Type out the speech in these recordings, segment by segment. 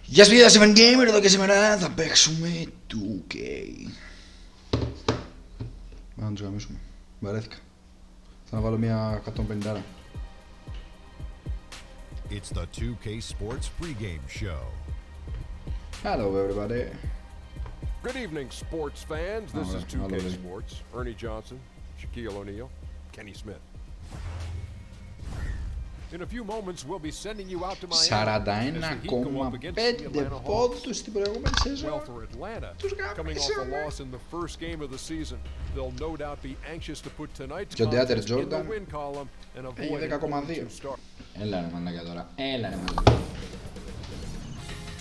Γεια σας παιδιά, Seven Gamer εδώ και σήμερα θα παίξουμε 2K. Να τους γαμίσουμε. Βαρέθηκα. Θα βάλω μια 150. It's the 2K Sports pregame show. Hello everybody. Good evening, sports fans. This is 2K Sports. Ernie Johnson, Shaquille O'Neal, Kenny Smith. In a few moments, we'll be sending you out to Miami. 41,5 πόντους στην προηγούμενη σεζόν. Well, for Atlanta, coming off a loss in the first game of the season, they'll no doubt be anxious to put tonight's contest in the win column and avoid a 2 start. Έλα ρε μαλάκα τώρα. Έλα ρε μαλάκα.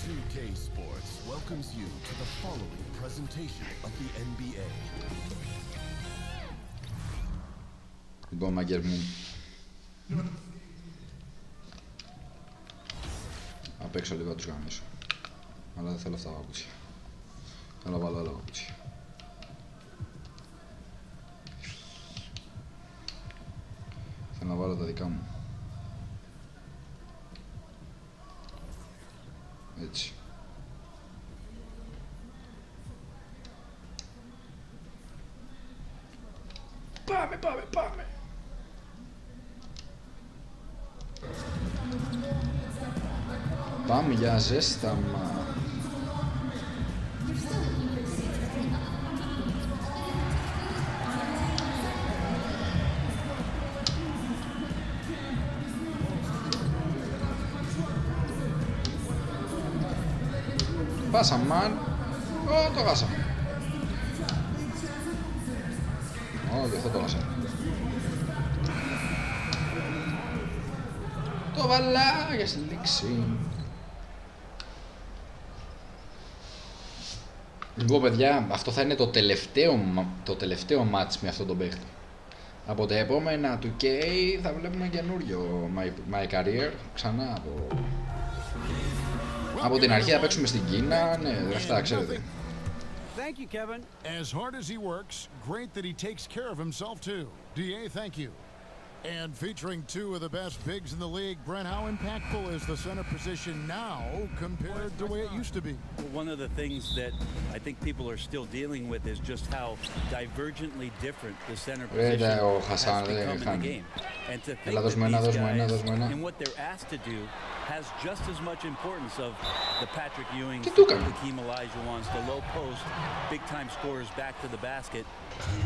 2K Sports welcomes you to the following presentation of the NBA. Λοιπόν, μάγκερ μου. Απ' έξω λίγο να τους γαμίσω. Αλλά δεν θέλω αυτά τα παπούτσια. Θέλω να βάλω άλλα παπούτσια. Θέλω να βάλω τα δικά μου. Έτσι. Πάμε, πάμε, πάμε. Πάμε για ζέσταμα. Πάσαμε, μαν. Ω, το χάσαμε. Όχι, αυτό το χάσαμε. Το βαλά για συλλήξη. Λοιπόν παιδιά, αυτό θα είναι το τελευταίο μάτς με αυτόν τον παίχτη. Από τα επόμενα του K θα βλέπουμε καινούριο MyPlayer. Ξανά από την αρχή θα παίξουμε στην Κίνα. Ναι, αυτά ξέρετε. Thank you, Kevin. As hard as he works, great that he takes care of himself too. DA, thank you. And featuring two of the best bigs in the league, Brent, how impactful is the center position now compared to the way it used to be? One of the things that I think people are still dealing with is just how divergently different the center position has become in the game. And to think that these guys, and what they're asked to do, has just as much importance of the Patrick Ewings, the Hakeem Olajuwons, the low post, big-time scorers back to the basket.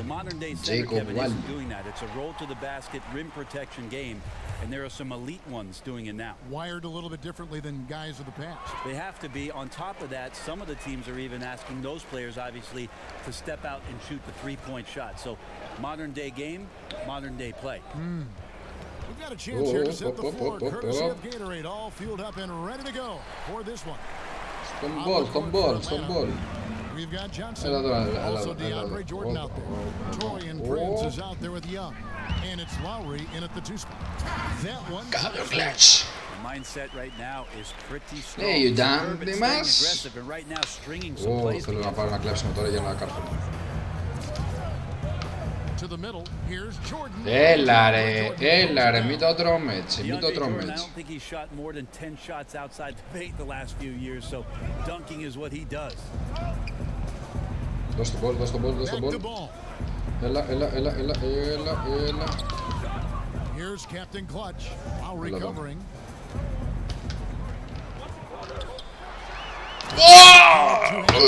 The modern-day center, Kevin, isn't doing that. It's a roll to the basket, rim protection game, and there are some elite ones doing it now. Wired a little bit differently than guys of the past. They have to be. On top of that, some of the teams are even asking those players, obviously, to step out and shoot the three-point shot. So, modern-day game, modern-day play. We've got a chance here to set the floor, courtesy of Gatorade, all fueled up and ready to go for this one. Στον μπολ. We've got Johnson, also DeAndre Jordan out there. Torian Prince is out there with Young, and it's Lowry in at the 2 spot. That one. The mindset right now is pretty strong. Hey, you done, Dimas? Aggressive and right now stringing some plays. Θέλω να πάρω να κλέψουμε τώρα για να κάρφω. To the middle, here's Jordan. Έλα ρε, μην το τρώμε έτσι, μην το τρώμε έτσι. I don't think he shot more than 10 shots outside the paint the last few years, so dunking is what he does. Δώσ' τον μπολ. Έλα. Here's Captain Clutch, while recovering.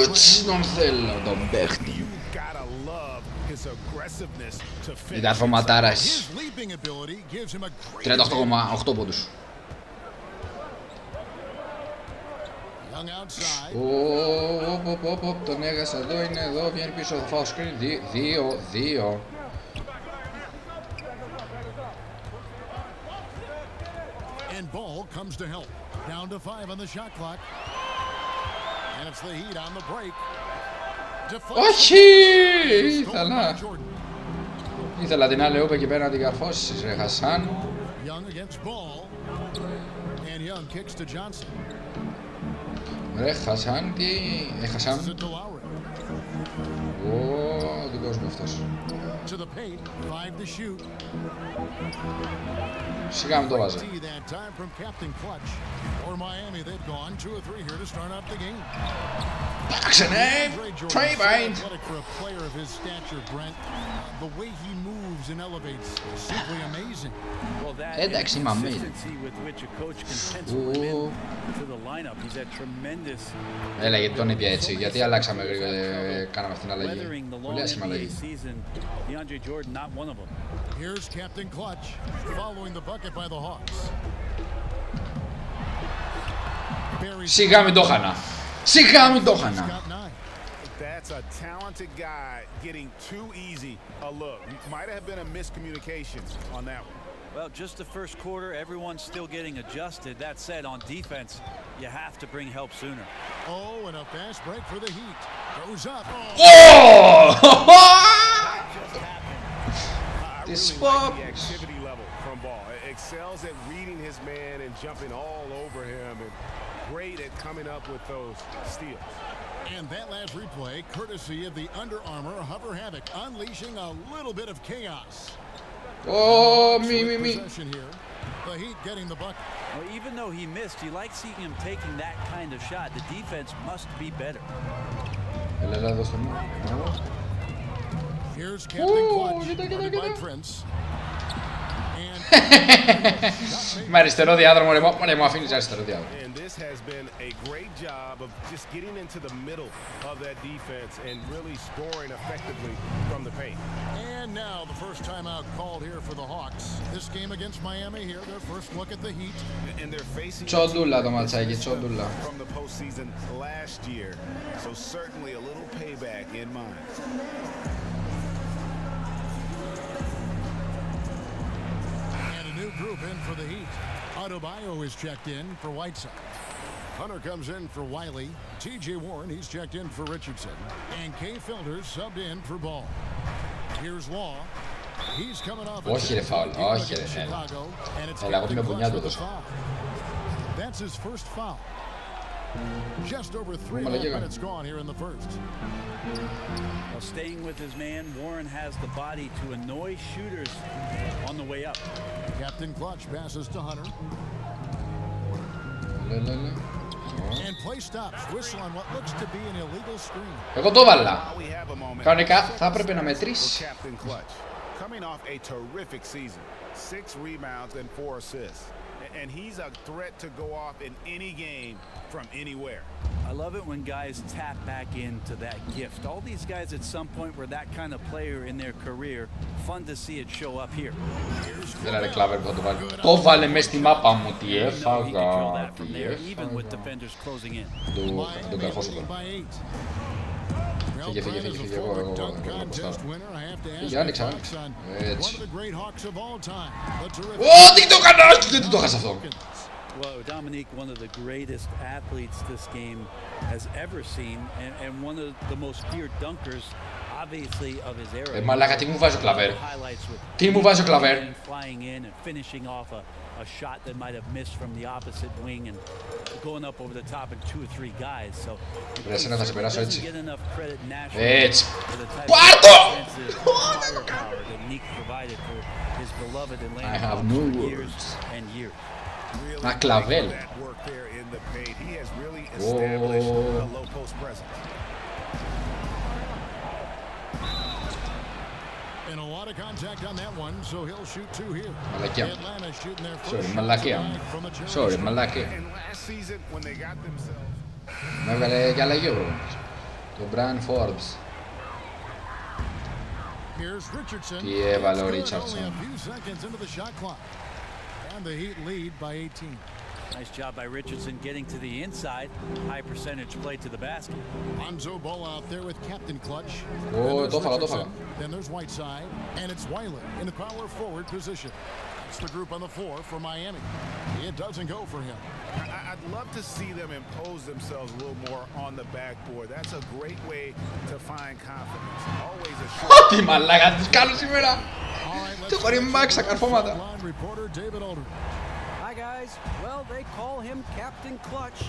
Έτσι τον θέλω τον παίχτη. Ήταν φωματάρας. 38,8 πόντους. Τον έχασα, εδώ είναι, εδώ βγαίνει πίσω, θα φάω screen. 2. And ball comes to help. Down to 5 on the shot clock. And it's the Heat on the break. Όχι! Ήθελα την άλλη ούπα εκεί πέρα να την καρφώσεις ρε Χασάν. Ρε Χασάν, τι έχασαν. παγκόσμιο αυτός. Σιγά μην το βάζει. Πάξενε! Τρέιβαϊντ! Εντάξει, είμαι αμήν. Έλα, γιατί τον είπε έτσι, γιατί αλλάξαμε, κάναμε αυτήν την αλλαγή. Πολύ άσχημα αλλαγή. Σιγά μην το χάνα. Σιγά μην το χάνα. That's a talented guy getting too easy a look. Might have been a miscommunication on that one. Well, just the first quarter, everyone's still getting adjusted. That said, on defense, you have to bring help sooner. Oh, and a fast break for the Heat. Goes up. Oh! This like the activity level from Ball. Excels at reading his man and jumping all over him, and great at coming up with those steals. And that last replay, courtesy of the Under Armour Hover Havoc, unleashing a little bit of chaos. Oh, me. The Heat getting the bucket. Well, even though he missed, you like seeing him taking that kind of shot. The defense must be better. Here's Captain Clutch, guarded by Prince. Με αριστερό διάδρομο, ρε μου αφήνεις αριστερό διάδρομο. And this has been a great job of just getting into the middle of that defense and really scoring effectively from the paint. And now the first timeout called here for the Hawks. This game against Miami here, their first look at the Heat. And they're facing Τσόντουλα το ματσάκι, τσόντουλα. From the postseason last year, so certainly a little payback in mind. Group in for the Heat. Adebayo is checked in for Whiteside. Hunter comes in for Wiley. T.J. Warren, he's checked in for Richardson. And Kay Felder subbed in for Ball. Here's Law. He's coming off a Chicago, and it's Captain Clutch with a foul. That's his first foul. Just over 3.5 minutes gone here in the first. Well, staying with his man, Warren has the body to annoy shooters on the way up. Captain Clutch passes to Hunter. And play stops. Whistle on what looks to be an illegal screen. Εγώ το βάλα. Κανονικά θα έπρεπε να μετρήσει. Coming off a terrific season, 6 rebounds and 4 assists. And he's a threat to go off in any game from anywhere. I love it when guys tap back into that gift. All these guys at some point were that kind of player in their career. Fun to see it show up here. Δεν είναι κλάβερ που θα το βάλει. Το βάλε μες στη μάπα μου. Τι έφαγα. Τον καρφώσω τώρα. Φύγε, εγώ. Φύγε, άνοιξα. Έτσι. Ω, τι το έκανα! Δεν το χάσα αυτό. Well, Dominique, one of the greatest athletes this game has ever seen, and one of the most feared dunkers, obviously, of his era. Μαλάκα, τι μου βάζει ο κλαβέρ. Τι μου βάζει ο κλαβέρ. Flying in and finishing off a shot that might have missed from the opposite wing and going up over the top of 2 or 3 guys. So Πρέσαι να θα σε περάσω έτσι. Έτσι. Πάρτο! I have no words. Να κλαβέλ. And a lot of contact on that one, so he'll shoot 2 here. Μαλακία. Atlanta shooting their first Sorry, μαλακία. Sorry, μαλακία. Με έβγαλε και αλλαγή ο πρόγραμμας. Το Brian Forbes. Τι έβαλε ο Ρίτσαρdsον. And the Heat lead by 18. Nice job by Richardson getting to the inside. High percentage play to the basket. Lonzo Ball out there with Captain Clutch. Oh, το έφαγα. Then there's Whiteside, and it's Wiley in the power forward position. It's the group on the floor for Miami. It doesn't go for him. I'd love to see them impose themselves a little more on the backboard. That's a great way to find confidence. Always a shot. Τι μαλάκα τους κάνω σήμερα. Το χωρί μάξα καρφώματα. Hi guys. Well, they call him Captain Clutch,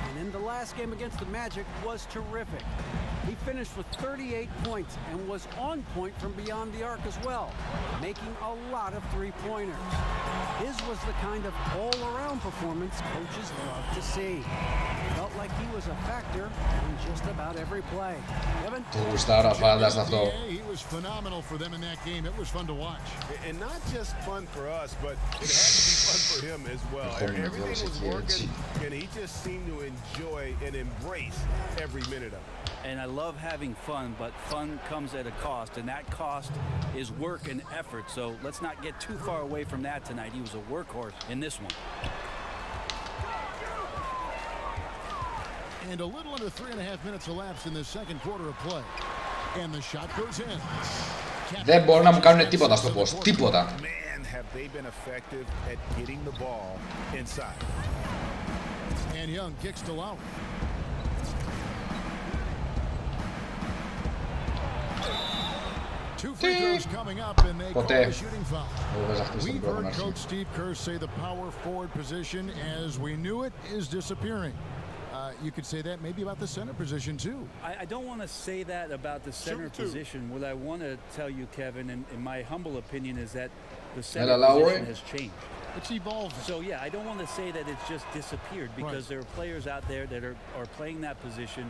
and in the last game against the Magic was terrific. He finished with 38 points and was on point from beyond the arc as well, making a lot of three-pointers. His was the kind of all-around performance coaches love to see. Felt like he was a factor in just about every play. Kevin? He was phenomenal for them in that game. It was fun to watch. And not just fun for us, but it had to be fun for him as well. Everything was working, and he just seemed to enjoy and embrace every minute of it. And I love having fun, but fun comes at a cost, and that cost is work and effort. So let's not get too far away from that tonight. He was a workhorse in this one. And a little under 3.5 minutes elapsed in the second quarter of play. And the shot goes in. Δεν μπορούν να μου κάνουν τίποτα στο post. Τίποτα. Man, have they been effective at getting the ball inside. And Young kicks to Lowry. Two free throws coming up, and they call a shooting foul. We've heard Coach Steve Kerr say the power forward position, as we knew it, is disappearing. You could say that maybe about the center position too. I don't want to say that about the center position. What I want to tell you, Kevin, in my humble opinion, is that the center position has changed. It's evolved. So yeah, I don't want to say that it's just disappeared, because there are players out there that are playing that position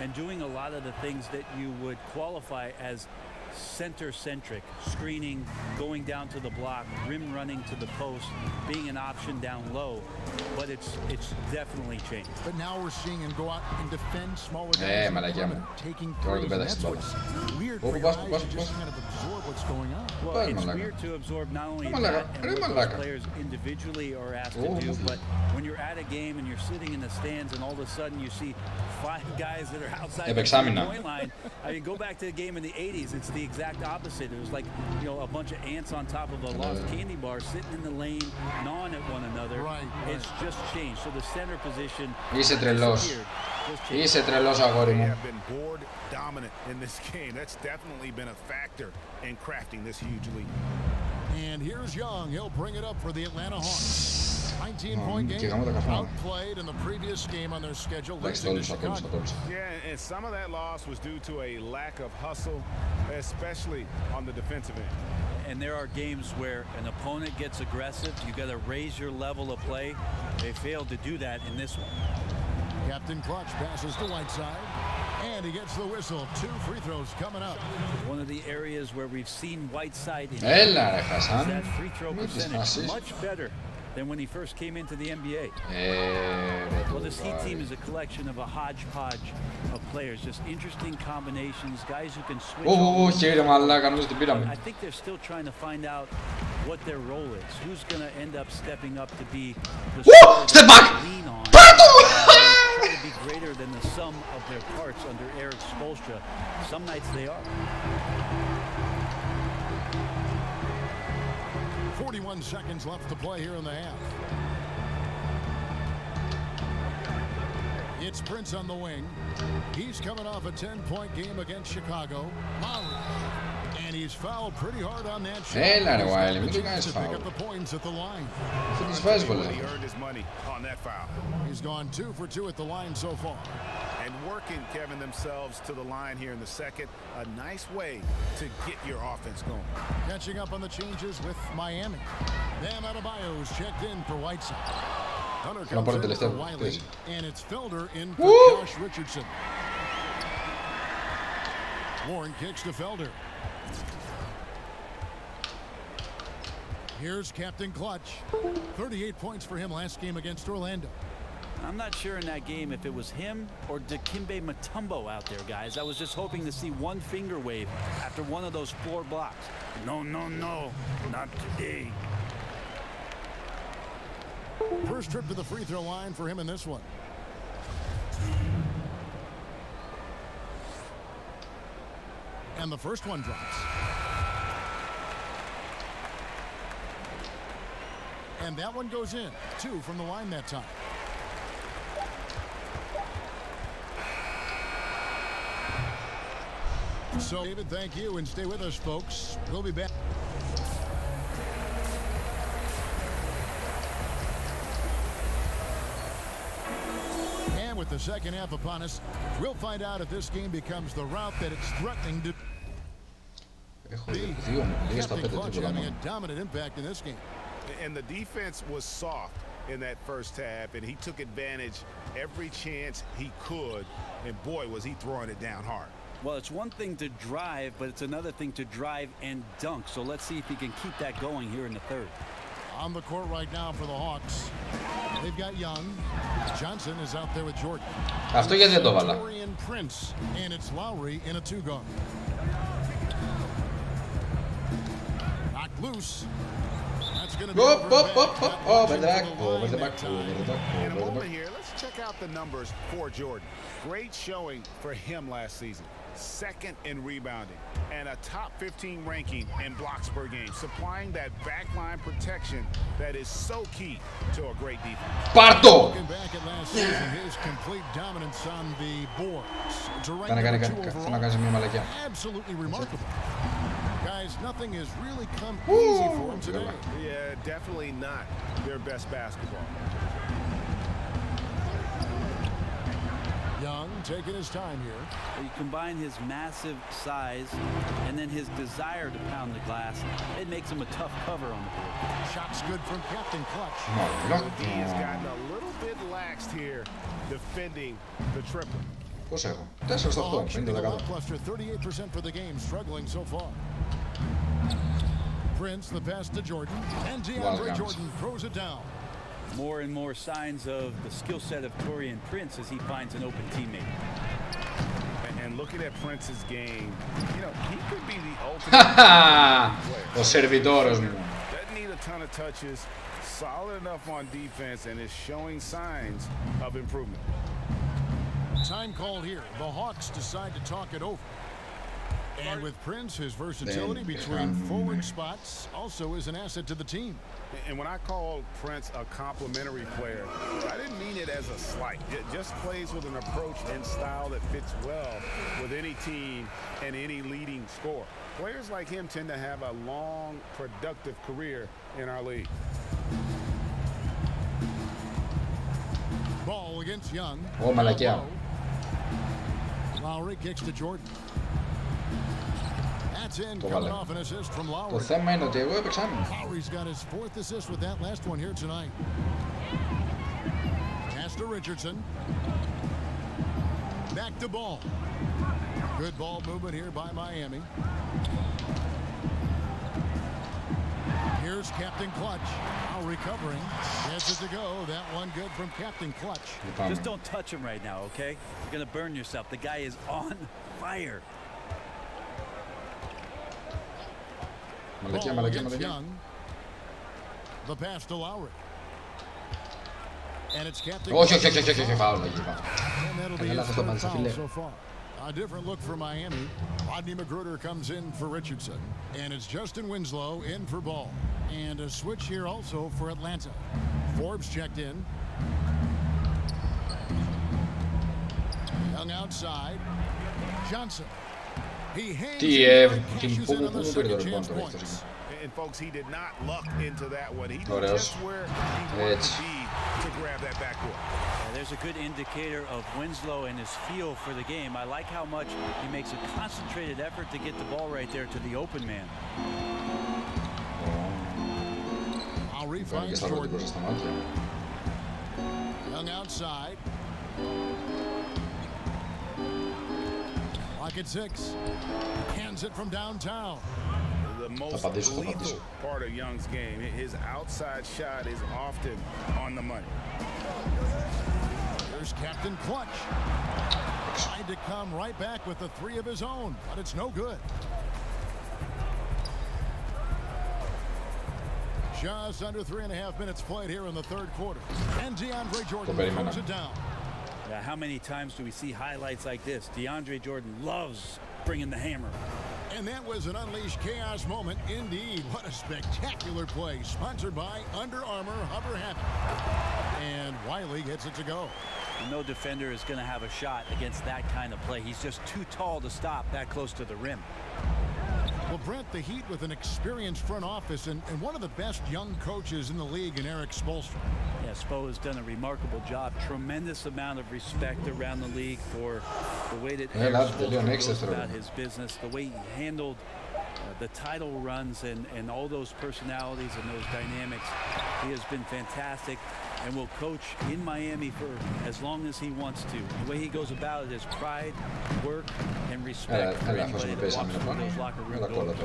and doing a lot of the things that you would qualify as center-centric, screening, going down to the block, rim running to the post, being an option down low, but it's definitely changed. But now we're seeing him go out and defend smaller guys, taking threes. That's what's weird for your eyes to just kind of absorb what's going on. Well, it's weird to absorb not only that and what those players individually are asked to do, but when you're at a game and you're sitting in the stands and all of a sudden you see 5 guys that are outside the point line. I mean, go back to the game in the 80s. It's the exact opposite. It was like, you know, a bunch of ants on top of a lost candy bar sitting in the lane, gnawing at one another. It's just changed. So the center position. Είσαι τρελός. Είσαι τρελός, αγόρι μου. Have been board dominant in this game. That's definitely been a factor in crafting this huge lead. And here's Young. He'll bring it up for the Atlanta Hawks. 19-point game, outplayed in the previous game on their schedule, losing to Chicago. Yeah, and some of that loss was due to a lack of hustle, especially on the defensive end. And there are games where an opponent gets aggressive. You got to raise your level of play. They failed to do that in this one. Captain Clutch passes to Whiteside, and he gets the whistle. 2 free throws coming up. One of the areas where we've seen Whiteside in that free throw percentage much better than when he first came into the NBA. Well, this Heat team is a collection of a hodgepodge of players, just interesting combinations, guys who can switch. I think they're still trying to find out what their role is. Who's going to end up stepping up to be the step back! Lean on. Try to be greater than the sum of their parts under Eric Spoelstra. Some nights they are. 41 seconds left to play here in the half. It's Prince on the wing. He's coming off a 10-point game against Chicago. Lowry. And he's fouled pretty hard on that shot. Έλα ρε Wiley, μην το κάνεις foul. φάουλ. Θα τις βάζεις πολλές. He earned his money on that foul. He's gone 2 for 2 at the line so far. And working, Kevin, themselves to the line here in the second. A nice way to get your offense going. Catching up on the changes with Miami. Bam Adebayo's checked in for Whiteside. Hunter comes in for Wiley, and it's Felder in for Josh Richardson. Warren kicks to Felder. Here's Captain Clutch. 38 points for him last game against Orlando. I'm not sure in that game if it was him or Dikembe Mutombo out there, guys. I was just hoping to see one finger wave after one of those floor blocks. No, not today. First trip to the free throw line for him in this one. And the first one drops. And that one goes in. 2 from the line that time. So, David, thank you, and stay with us, folks. We'll be back. And with with the second half upon us, we'll find out if this game becomes the route that it's threatening to be. Captain Clutch having a dominant impact in this game. And the defense was soft in that first half, and he took advantage every chance he could, and boy, was he throwing it down hard. Well, it's one thing to drive, but it's another thing to drive and dunk. So let's see if he can keep that going here in the third. On the court right now for the Hawks. They've got Young. Johnson is out there with Jordan. Αυτό γιατί δεν το βάλα. Prince, and it's Lowry in a two-guard. Knocked loose. That's going to be In a moment here, let's check out the numbers for Jordan. Great showing for him last season. Second in rebounding and a top 15 ranking in blocks per game, supplying that backline protection that is so key to a great defense. Πάρτο! Looking back at last season, his complete dominance on the boards. Absolutely remarkable. Guys, nothing has really come easy for him today. Yeah, definitely not their best basketball. Young taking his time here. You combine his massive size and then his desire to pound the glass, it makes him a tough cover on the court. Shots good from Captain Clutch. He has gotten a little bit laxed here defending the triple. Πώς έχω? 4-8, 50%. Cluster 38% for the game, struggling so far. Prince, the pass to Jordan, and DeAndre Jordan throws it down. More and more signs of the skill set of Taurean Prince as he finds an open teammate. And looking at Prince's game, you know, he could be the ultimate. Ο σερβιτόρος μου. Doesn't need a ton of touches, solid enough on defense, and is showing signs of improvement. Time called here. The Hawks decide to talk it over. And with Prince, his versatility between forward spots also is an asset to the team. And when I call Prince a complimentary player, I didn't mean it as a slight. It just plays with an approach and style that fits well with any team and any leading scorer. Players like him tend to have a long, productive career in our league. Ball against Young. Oh, μαλακιά. Lowry kicks to Jordan. That's in, coming off an assist from Lowry. Το θέμα είναι ότι εγώ έπαιξα άμυνα. Lowry's got his fourth assist with that last one here tonight. Pass to Richardson. Back to Ball. Good ball movement here by Miami. Here's Captain Clutch. Now recovering. Gets it to go. That one good from Captain Clutch. Just don't touch him right now, okay? You're going to burn yourself. The guy is on fire. Ball against Young. The pass to Lowry. And it's Captain Clutch. Όχι, φάουλ. And that'll be his third foul so far. A different look for Miami. Rodney McGruder comes in for Richardson. And it's Justin Winslow in for Ball. And a switch here also for Atlanta. Forbes checked in. Young outside. Johnson. He hangs it and cashes in on the second chance points. And folks, he did not luck into that one. He knew just where he wanted to be to grab that backcourt. There's a good indicator of Winslow and his feel for the game. I like how much he makes a concentrated effort to get the ball right there to the open man. I'll refine Jordan. Young outside. Pocket six. Hands it from downtown. The most lethal part of Young's game. His outside shot is often on the money. Here's Captain Clutch. Trying to come right back with the three of his own, but it's no good. Just under 3.5 minutes played here in the third quarter. And DeAndre Jordan throws it down. Yeah, how many times do we see highlights like this? DeAndre Jordan loves bringing the hammer. And that was an unleashed chaos moment indeed. What a spectacular play. Sponsored by Under Armour Hover Habit. And Wiley gets it to go. No defender is going to have a shot against that kind of play. He's just too tall to stop that close to the rim. Well, Brent, the Heat with an experienced front office and one of the best young coaches in the league in Eric Spoelstra. Yeah, Spo has done a remarkable job. Tremendous amount of respect around the league for the way that Eric Spoelstra goes about his business, the way he handled the title runs and all those personalities and those dynamics. He has been fantastic and will coach in Miami for as long as he wants to. The way he goes about it is pride, work, and respect for anybody that walks through those locker room doors.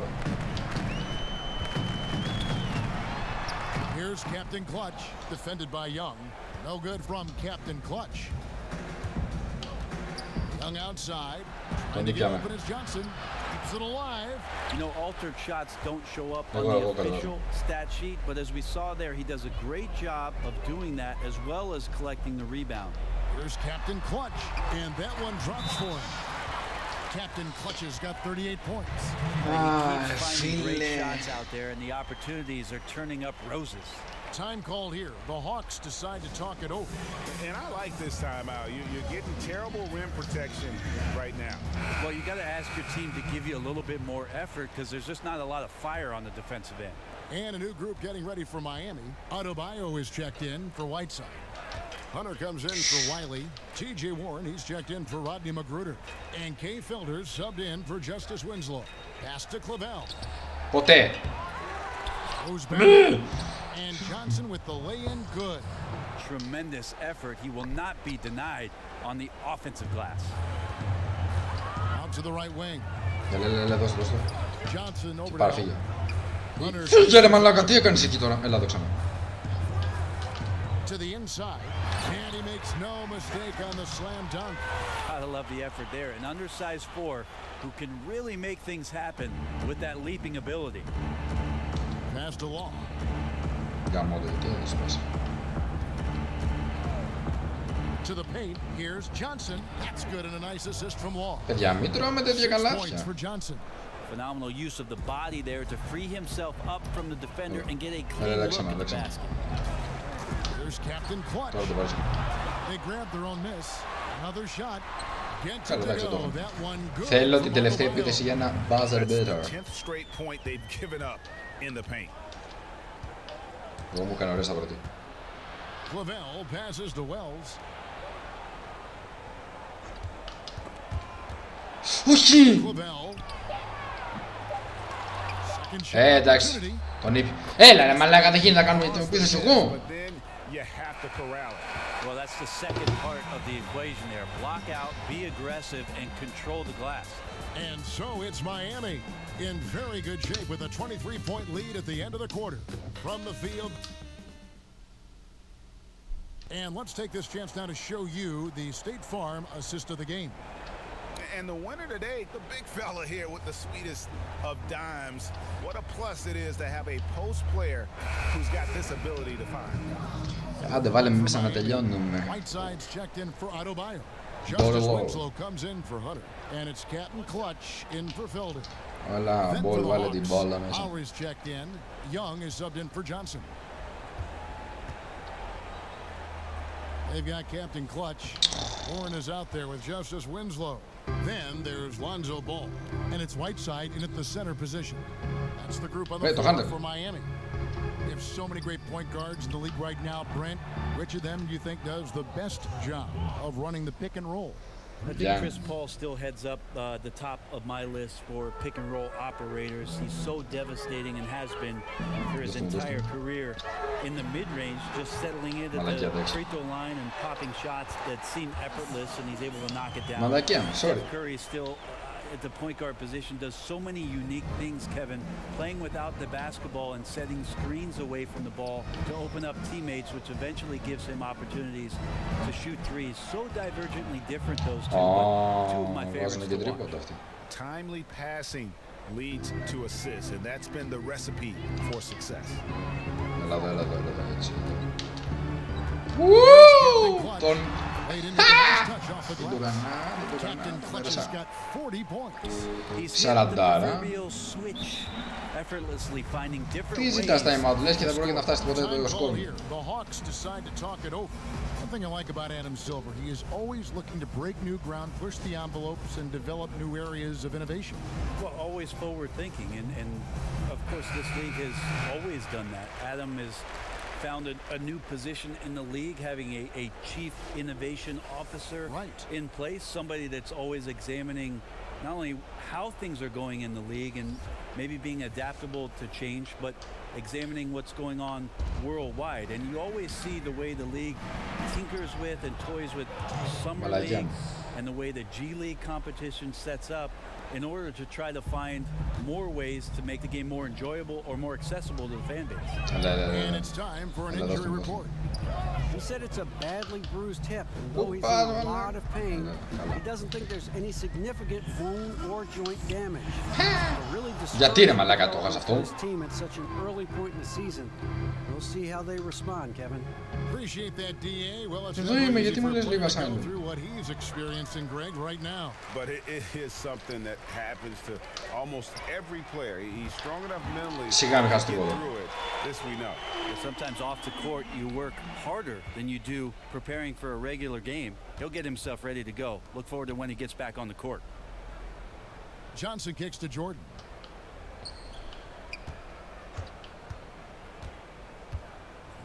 Here's Captain Clutch, defended by Young. No good from Captain Clutch. Young outside. Trying to get open as Johnson. Keeps it alive. You know, altered shots don't show up on the official stat sheet, but as we saw there, he does a great job of doing that as well as collecting the rebound. Here's Captain Clutch, and that one drops for him. Captain Clutch has got 38 points. He keeps finding great shots out there, and the opportunities are turning up roses. Time called here. The Hawks decide to talk it over. And I like this timeout. You're getting terrible rim protection right now. Well, you got to ask your team to give you a little bit more effort because there's just not a lot of fire on the defensive end. And a new group getting ready for Miami. Adebayo is checked in for Whiteside. Hunter comes in for Wiley. T.J. Warren, he's checked in for Rodney Magruder. And Kay Felder subbed in for Justice Winslow. Pass to Clavel. Ποτέ. Goes back. And Johnson with the lay-in good. Tremendous effort. He will not be denied on the offensive glass. Out to the right wing. Δώσε. Johnson over Πάρε to φύγε. Hunter. Φύγε ρε μαλάκα, τι έκανες εκεί τώρα. Έλα, δόξα με. To the inside, and he makes no mistake on the slam dunk. Gotta love the effort there. An undersized four who can really make things happen with that leaping ability. Passed along. To the paint, here's Johnson. That's good and a nice assist from Law. Παιδιά, μην τρώμε τέτοια 6 points καλάθια. for Johnson. Phenomenal use of the body there to free himself up from the defender and get a clean look at the basket. Here's Captain Clutch. They grabbed their own miss. Another shot. Gets it to go. That one good. Θέλω την τελευταία επίθεση για ένα buzzer beater. 10th straight point they've given up in the paint. Εγώ μου έκανα ωραία στα πρώτη. Clavel passes to Wells. Όχι! Εντάξει, τον είπε. Έλα ρε μαλάκα, δεν γίνεται να κάνουμε την επίθεση εγώ. Well, that's the second part of the equation there. Block out, be aggressive, and control the glass. And so it's Miami in very good shape with a 23-point lead at the end of the quarter. From the field. And let's take this chance now to show you the State Farm assist of the game. And the winner today, the big fella here with the sweetest of dimes. What a plus it is to have a post player who's got this ability to find. Άντε βάλε μέσα να τελειώνουμε. Whiteside's checked in for Adebayo. Justice Winslow comes in for Hunter. And it's Captain Clutch in for Felder. Όλα, μπολ, βάλε την μπόλα μέσα. Lowry's checked in. Young is subbed in for Johnson. They've got Captain Clutch. Warren is out there with Justice Winslow. Then there's Lonzo Ball. And it's Whiteside in at the center position. That's the group on the floor for Miami. We have so many great point guards in the league right now, Brent. Which of them do you think does the best job of running the pick and roll? I think Chris Paul still heads up the top of my list for pick and roll operators. He's so devastating and has been for his entire career in the mid-range, just settling into the free throw line and popping shots that seem effortless, and he's able to knock it down. Steph Curry is still at the point guard position, does so many unique things, Kevin, playing without the basketball and setting screens away from the ball to open up teammates, which eventually gives him opportunities to shoot threes. So divergently different, those two, but two of my favorites to watch. Timely passing leads to assists, and that's been the recipe for success. Τον... Captain Clutch has got 40 points. Σαραντάρα. Τι ζητάς time out, λες και δεν πρόκειται να φτάσει ποτέ το σκόρ. thing I like about Adam Silver, he is always looking to break new ground, push the envelopes, and develop new areas of innovation. Well, always forward thinking, and of course this league has always done that. Adam has found a new position in the league, having a chief innovation officer in place, somebody that's always examining not only how things are going in the league and maybe being adaptable to change, but examining what's going on worldwide. And you always see the way the league tinkers with and toys with summer league and the way the G League competition sets up in order to try to find more ways to make the game more enjoyable or more accessible to the fan base. And it's time for an injury report. He said it's a badly bruised hip, and though he's in a lot of pain, he doesn't think there's any significant bone or joint damage. Really disturbing this team at such an early point in the season. We'll see how they respond, Kevin. Appreciate that, DA. Well, it's go through what he's experiencing, Greg, right now. But it is something that happens to almost every player. He's strong enough mentally to get through it. This we know. Sometimes off the court you work harder than you do preparing for a regular game. He'll get himself ready to go. Look forward to when he gets back on the court. Johnson kicks to Jordan.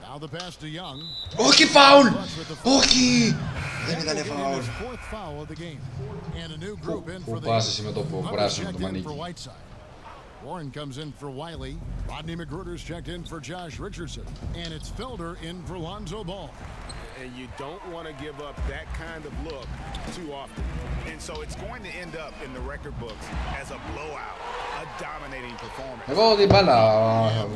Now the pass to Young. Όχι foul! Όχι! Δεν ήταν foul. Fourth foul of the game. And a new group in for the πάσες με το πράσινο το μανίκι. Warren comes in for Wiley. Rodney McGruder's checked in for Josh Richardson. And it's Felder in for Lonzo Ball. And you don't want to give up that kind of look too often. And so it's going to end up in the record books as a blowout, a dominating performance. Εγώ την μπάλα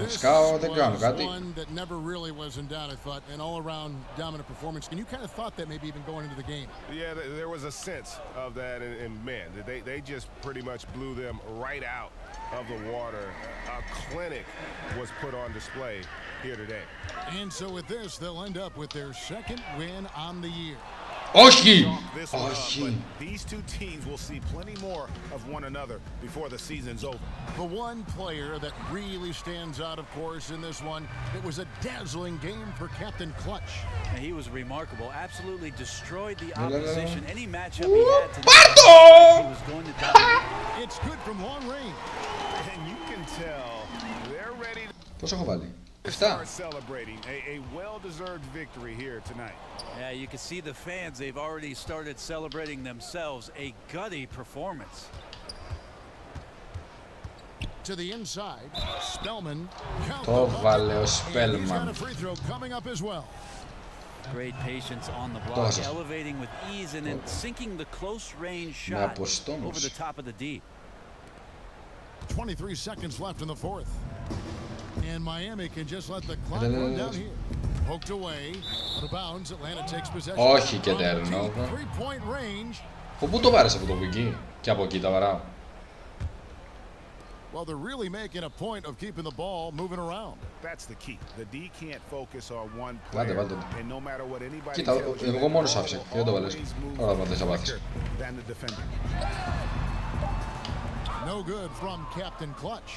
σκάω, δεν κάνω κάτι. One that never really was in doubt, I thought, an all-around dominant performance. And you kind of thought that maybe even going into the game. Yeah, there was a sense of that, and man, they just pretty much blew them right out of the water. A clinic was put on display here today. And so with this, they'll end up with their second win on the year. Όχι! But these two teams will see plenty more of one another before the season's over. The one player that really stands out, of course, in this one, it was a dazzling game for Captain Clutch. And he was remarkable. Absolutely destroyed the opposition. Any matchup he had today, he was going to dominate. It's good from long range. And you can tell they're ready Πόσο έχω βάλει? to start celebrating a well-deserved victory here tonight. Yeah, you can see the fans, they've already started celebrating themselves. A gutty performance. To the inside, Spellman. Το βάλε ο Spellman. He's got a free throw coming up as well. Great patience on the block, elevating with ease and then sinking the close-range shot over the top of the D. 23 seconds left in the fourth. And Miami can just let the clock run down here. Poked away. Out of bounds. Atlanta takes possession. Όχι και turnover. Three-point range. Πού το πάρεις από το wiki και από εκεί τα βαράω. Well, they're really making a point of keeping the ball moving around. That's the key. The D can't focus on one player. And no matter what anybody Κοίτα, εγώ μόνος άφησα. Και δεν το βάλες. Τώρα θα δεις απάθεις. No good from Captain Clutch.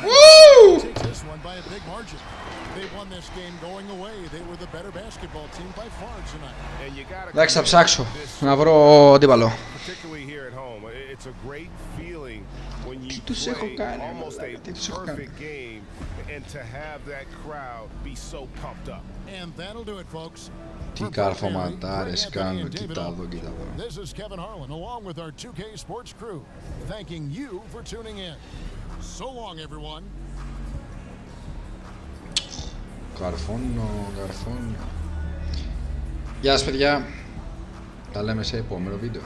Woo! Takes this one by a big margin. They won this game going away. They were the better basketball team by far tonight. Εντάξει, θα ψάξω να βρω αντίπαλο. Τι τους έχω κάνει, τι τους έχω κάνει. Τι καρφωματάρες κάνω, κοίτα εδώ, κοίτα εδώ. This is Kevin Harlan along with our 2K Sports crew, thanking you for tuning in. So long, everyone. Καρφώνω. Γεια σας παιδιά. Τα λέμε σε επόμενο βίντεο.